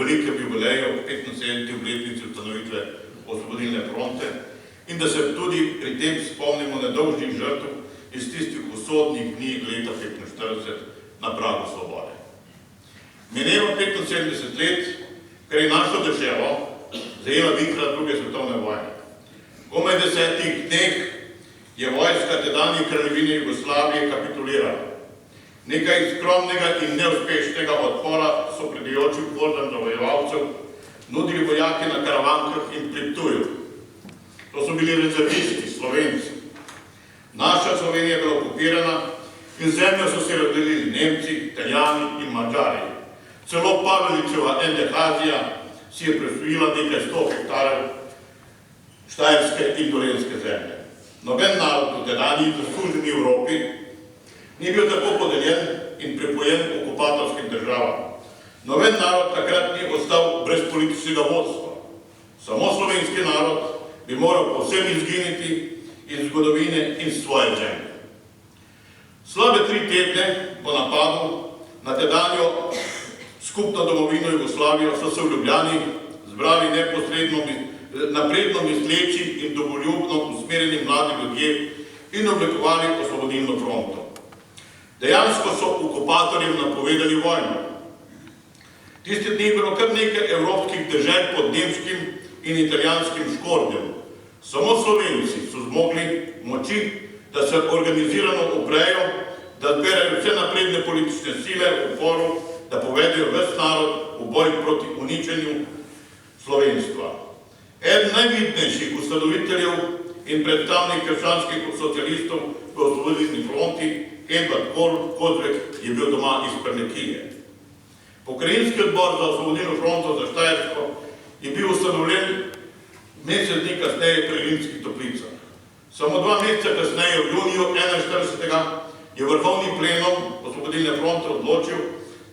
velikem jubileju, 75. obletnici ustanovitve Osvobodilne fronte in da se tudi pri tem spomnimo nedolžnih žrtev iz tistih usodnih dni leta 1945 na pragu svobode. Mineva 75 let, ker je našo državo zajela vihra druge svetovne vojne. Komaj 10 dneh je vojska tedanje kraljevine Jugoslavije kapitulirala. Nekaj skromnega in neuspešnega odpora so pridejočim hordam zavojevalcev nudili vojaki na karavankah in pri Ptuju. To so bili rezervisti, Slovenci. Naša Slovenija je bila okupirana in zemljo so se razdelili Nemci, Italijani in Mađari. Celo Pavelićeva Endehazija si je prisvojila nekaj 100 hektarjev štajerske in dolenjske zemlje. Noben narod v tedanji zasluženi Evropi ni bil tako podeljen in pripojen okupatorskim državam. Noben narod takrat ni ostal brez političnega vodstva. Samo slovenski narod bi moral povsem izginiti iz zgodovine in svoje zemlje. Slabe 3 tedne po napadu na tedanjo skupno domovino Jugoslavijo so se v Ljubljani zbrali napredno misleči in domoljubno usmerjeni mladi ljudje in oblikovali Osvobodilno fronto. Dejansko so okupatorjem napovedali vojno. Tiste dni je bilo kar nekaj evropskih dežel pod nemškim in italijanskim škordjem. Samo Slovenci so zmogli moči, da se organizirano uprejo, da zberajo vse napredne politične sile v oporu, da povedejo ves narod v boj proti uničenju slovenstva. Eden najvidnejših ustanoviteljev in predstavnik krščanskih socialistov v Osvobodilni fronti, Edvard Kozvek, je bil doma iz Prlekije. Pokrajinski odbor za Osvobodilno fronto za Štajersko je bil ustanovljen mesec dni kasneje pri Rimskih Toplicah. Samo 2 meseca kasneje, v juniju 41. je vrhovni plenom Osvobodilne fronte odločil,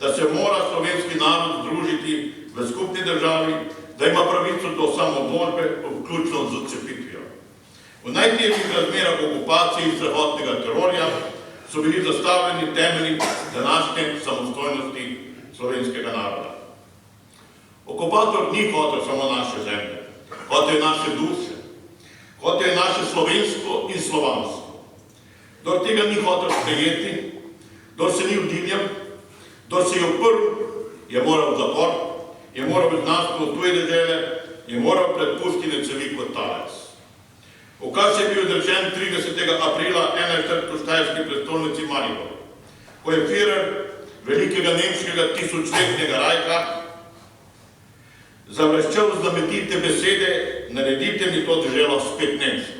da se mora slovenski narod združiti v skupni državi, da ima pravico do samoodločbe, vključno z odcepitvijo. V najtežjih razmerah okupacije in strahotnega terorja so bili zastavljeni temelji današnje samostojnosti slovenskega naroda. Okupator ni hotel samo naše zemlje, hotel je naše duše, hotel je naše slovensko in slovansko. Kdor tega ni hotel sprejeti, kdor se ni vdivljal, kdor se je uprl, je moral v zapor, je moral izgnanstvo v tuje dežele, je moral pred puščine cevi kot talec. Ukaz je bil izrečen 30. aprila 41. v štajerski prestolnici Maribor, ko je Führer velikega nemškega tisočletnega rajka zavreščal znamenite besede: naredite mi to deželo spet nemško.